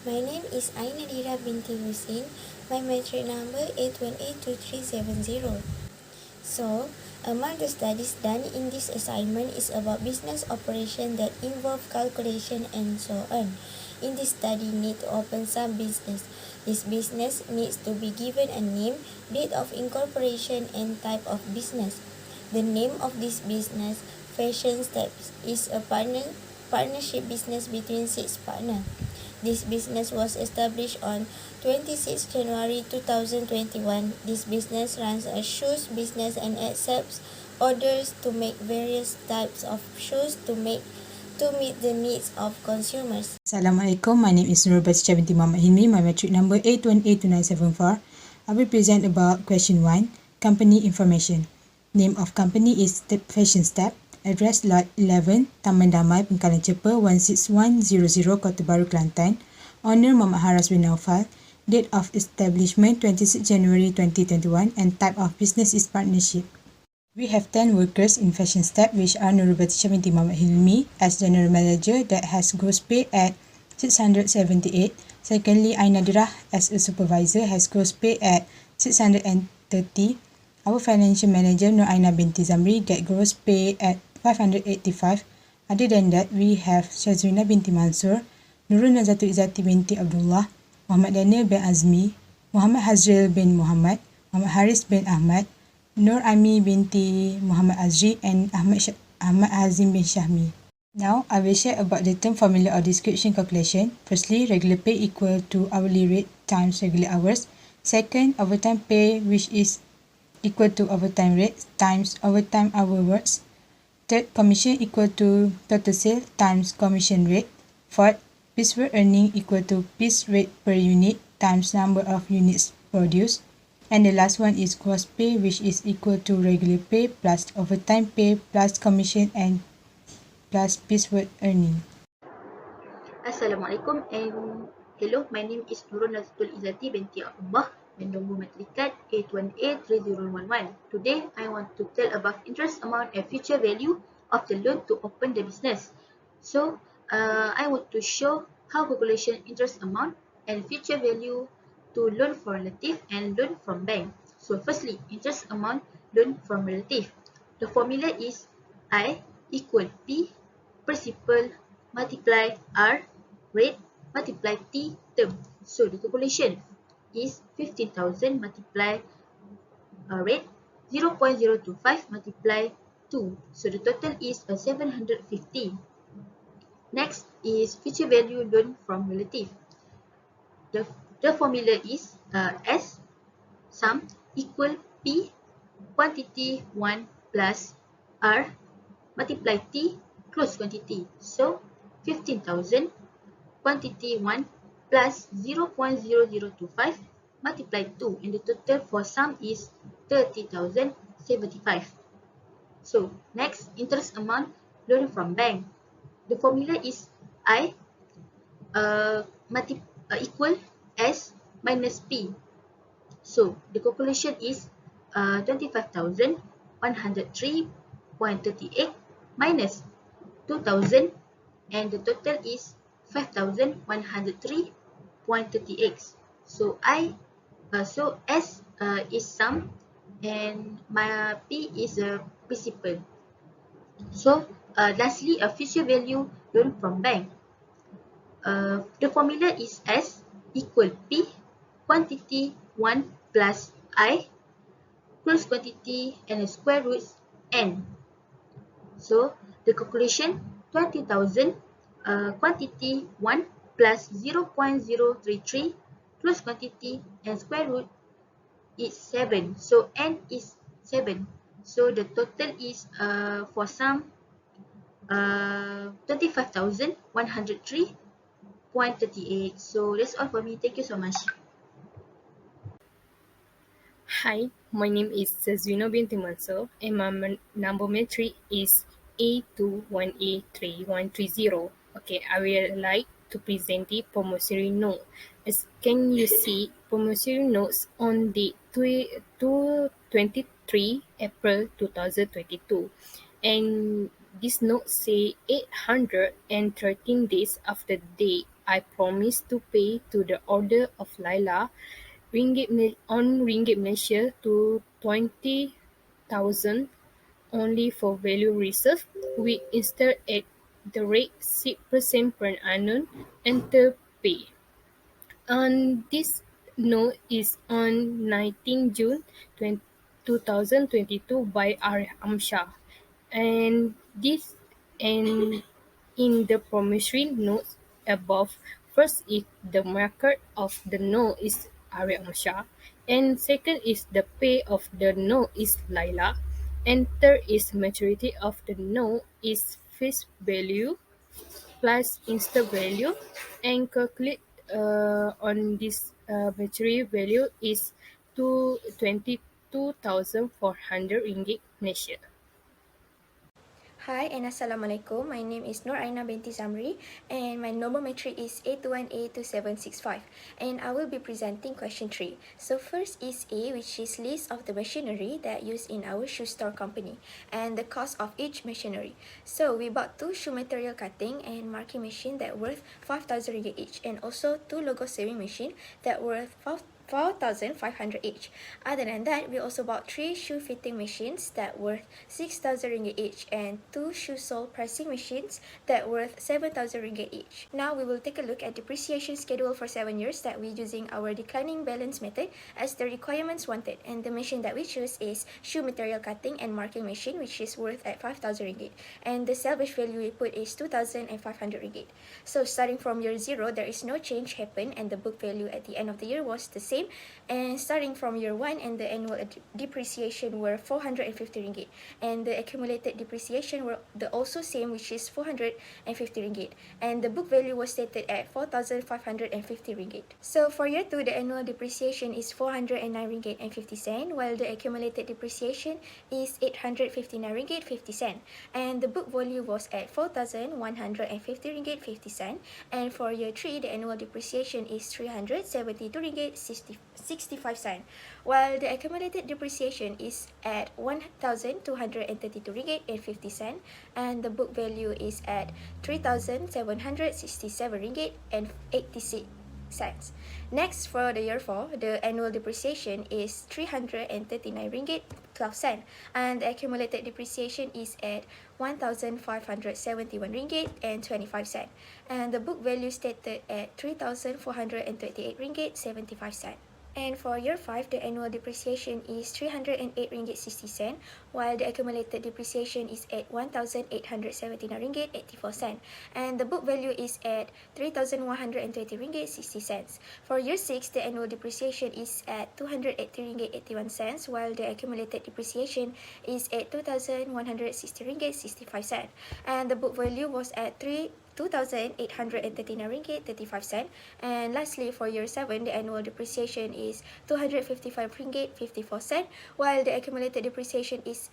My name is Ainadira binti Hussein. My metric number 8182370. So, among the studies done in this assignment is about business operation that involve calculation and so on. In this study, need to open some business. This business needs to be given a name, date of incorporation, and type of business. The name of this business, Fashion Steps, is a partnership business between six partners. This business was established on 26 January 2021. This business runs a shoes business and accepts orders to make various types of shoes to meet the needs of consumers. Assalamualaikum, my name is Nur Batisha binti Muhammad Hilmi. My metric number 8182974. I will present about question 1, company information. Name of company is Fashion Step. Address lot 11, Taman Damai, Bengkalan Cepa, 16100, Kota Baru, Kelantan. Owner Muhammad Haras bin Naufal. Date of establishment 26 January 2021 and type of business is partnership. We have 10 workers in Fashion Step, which are Nurul Batisha binti Muhammad Hilmi as General Manager that has gross pay at 678. Secondly, Ainadirah as a Supervisor has gross pay at 630. Our Financial Manager Nur Aina binti Zamri get gross pay at 585. Other than that, we have Shazrina binti Mansur, Nurul Nazatu Izzati binti Abdullah, Muhammad Daniel bin Azmi, Muhammad Hazril bin Muhammad, Muhammad Haris bin Ahmad, Nur Ami binti Muhammad Azri and Ahmad Hazim bin Shahmi. Now, I will share about the term formula or description calculation. Firstly, regular pay equal to hourly rate times regular hours. Second, overtime pay which is equal to overtime rate times overtime hour works. Third, commission equal to total sale times commission rate. Fourth, piecework earning equal to piece rate per unit times number of units produced. And the last one is gross pay, which is equal to regular pay plus overtime pay plus commission and plus piecework earning. Assalamualaikum and hello, my name is Nurul Nazatul Izzati binti Abdullah and nombor matrikat 8183011. Today, I want to tell about interest amount and future value of the loan to open the business. So, I want to show how calculation interest amount and future value to loan from relative and loan from bank. So, firstly, interest amount loan from relative. The formula is I equal P principal multiply R rate multiply T term. So the calculation is 15,000 multiply rate 0.025 multiply 2. So the total is 750. Next is future value loan from relative. The formula is S sum equal P quantity 1 plus R multiply T close quantity. So 15,000 quantity 1 plus 0.0025 multiply 2 and the total for sum is 30,075. So next, interest amount loan from bank. The formula is I equal S minus P. So the calculation is 25,103.38 minus 2,000 and the total is 5,103.38. So S is sum and my P is a principal. So lastly, a future value loan from bank. The formula is S equal P quantity 1 plus I close quantity and the square roots N. So the calculation 20,000 quantity 1 plus 0.033 close quantity and square root is 7. So N is 7. So the total is for sum 25,103.38. So that's all for me. Thank you so much. Hi, my name is Zazwina binti Mansur and my number matric is A21A3130. Okay, I will like to present the promissory note. As can you see, promissory notes on the 23 April 2022 and this note say 813 days after the date I promise to pay to the order of Laila Ringgit Malaysia to 20,000 only for value reserve with interest at the rate 6% per annum enter pay. And this note is on 19 June 2022 by R. Amshah. And this and in the promissory notes above, first is the marker of the note is Arya Amshah, and second is the pay of the note is Laila, and third is maturity of the note is face value plus instant value, and calculate on this maturity value is to 22,400 ringgit Malaysia. Hi and Assalamualaikum. My name is Nur Aina binti Zamri and my normal metric is 821A2765 and I will be presenting question 3. So first is A, which is list of the machinery that used in our shoe store company and the cost of each machinery. So we bought 2 shoe material cutting and marking machine that worth 5,000 ringgit each and also 2 logo sewing machine that worth 4,500 each. Other than that, we also bought 3 shoe fitting machines that worth 6,000 ringgit each and 2 shoe sole pressing machines that worth 7,000 ringgit each. Now we will take a look at depreciation schedule for 7 years that we using our declining balance method as the requirements wanted, and the machine that we choose is shoe material cutting and marking machine, which is worth at 5,000 ringgit, and the salvage value we put is 2,500 ringgit. So starting from year 0, there is no change happen and the book value at the end of the year was the same, and starting from year 1 and the annual depreciation were 450 ringgit and the accumulated depreciation were the also same, which is 450 ringgit, and the book value was stated at 4,550 ringgit. So for year 2, the annual depreciation is 409 ringgit and 50 cent, while the accumulated depreciation is 859 ringgit 50 cent, and the book value was at 4,150 ringgit 50 cent, and for year 3, the annual depreciation is 372 ringgit 65 cent, while the accumulated depreciation is at 1,232 ringgit and 50 cent, and the book value is at 3,767 ringgit and 86 cents. Next, for the year 4, the annual depreciation is 339 ringgit 12 cent, and the accumulated depreciation is at 1,571 ringgit and 25 cent, and the book value stated at 3,428 ringgit 75 cent. And for year 5, the annual depreciation is 308 ringgit 60 cent, while the accumulated depreciation is at 1,879 ringgit 84 cent, and the book value is at 3,120 ringgit 60 cents. For year 6, the annual depreciation is at 280 ringgit 81 cents, while the accumulated depreciation is at 2,160 ringgit 65 cent, and the book value was at 2,839 ringgit 35 cent. And lastly, for year 7, the annual depreciation is 255 ringgit 54 cent, while the accumulated depreciation is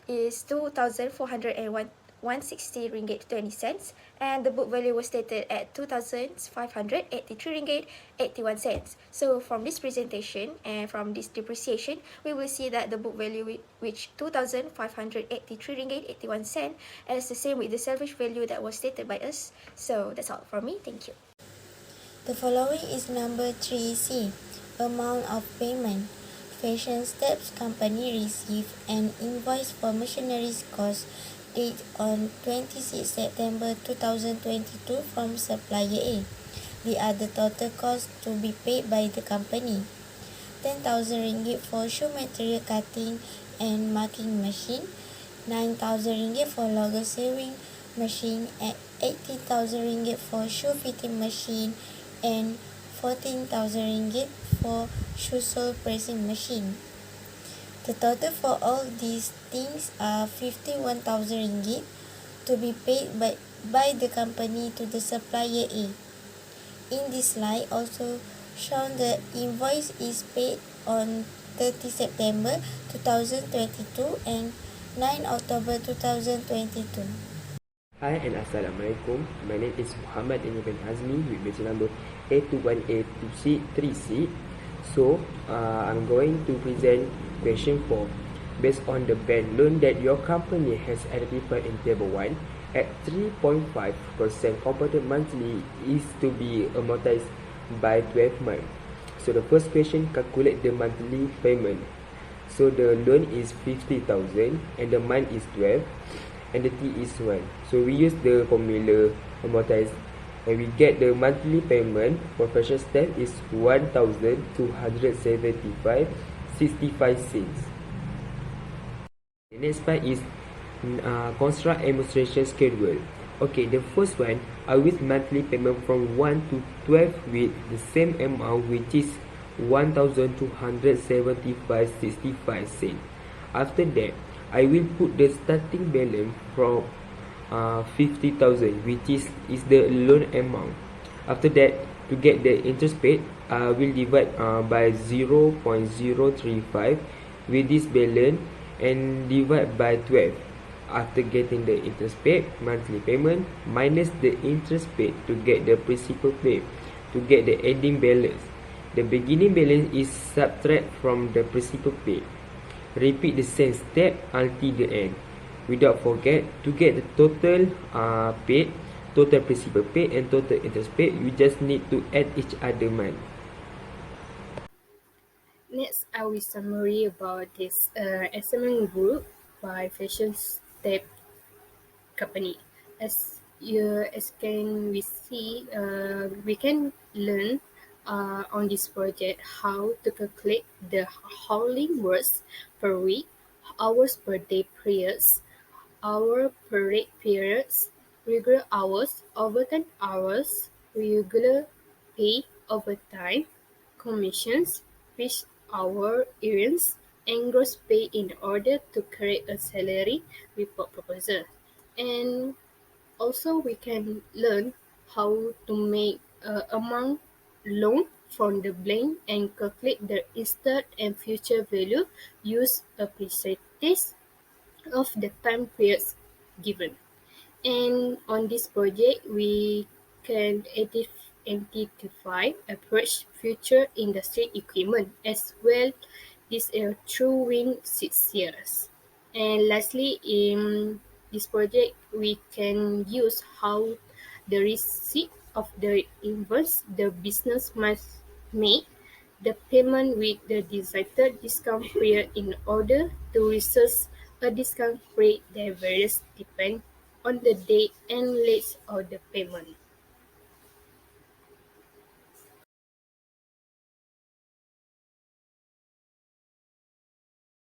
2,460 ringgit 20 cents, and the book value was stated at 2,583 ringgit 81 cents. So from this presentation and from this depreciation, we will see that the book value which 2,583 ringgit 81 cent is the same with the salvage value that was stated by us. So that's all from me. Thank you. The following is number 3C. Amount of payment. Fashion Steps Company received an invoice for machineries cost date on 26 September 2022 from supplier A. The other total cost to be paid by the company: 10,000 ringgit for shoe material cutting and marking machine, 9,000 ringgit for logo sewing machine, and 18,000 ringgit for shoe fitting machine, and 14,000 ringgit for shoe sole pressing machine. The total for all these things are 51,000 ringgit to be paid by the company to the supplier A. In this slide also shown the invoice is paid on 30 September 2022 and 9 October 2022. Hi and Assalamualaikum. My name is Muhammad bin Azmi with batch number A21A23C. So, I'm going to present question 4. based on the bank loan that your company has identified in table 1 at 3.5% compounded monthly is to be amortized by 12 months. So the first question, calculate the monthly payment. So the loan is 50,000 and the month is 12 and the T is 1. So we use the formula amortize and we get the monthly payment for fashion step is 1,275.65 cents. The next part is construct demonstration schedule. Okay, the first one, I with monthly payment from 1 to 12 with the same amount, which is 1,275.65 cents. After that, I will put the starting balance from 50,000, which is the loan amount. After that, to get the interest paid, I will divide by 0.035 with this balance and divide by 12. After getting the interest paid, monthly payment minus the interest paid to get the principal paid, to get the ending balance. The beginning balance is subtract from the principal paid. Repeat the same step until the end. Without forget, to get the total paid, total principal paid and total interest paid, you just need to add each other month. Next, I will summary about this assignment group by fashion step company. As can we see, we can learn on this project how to calculate the hauling words per week, hours per day periods, hour per week periods, regular hours, overtime hours, regular pay overtime, commissions, peak hour earnings, and gross pay in order to create a salary report proposal. And also we can learn how to make amount loan from the blank and calculate the instant and future value, use a percentage of the time periods given. And on this project, we can identify approach future industry equipment as well. This through win 6 years. And lastly, in this project, we can use how the receipt of the invoice the business must make the payment with the desired discount period in order to research a discount rate that varies depending on the date and length of the payment.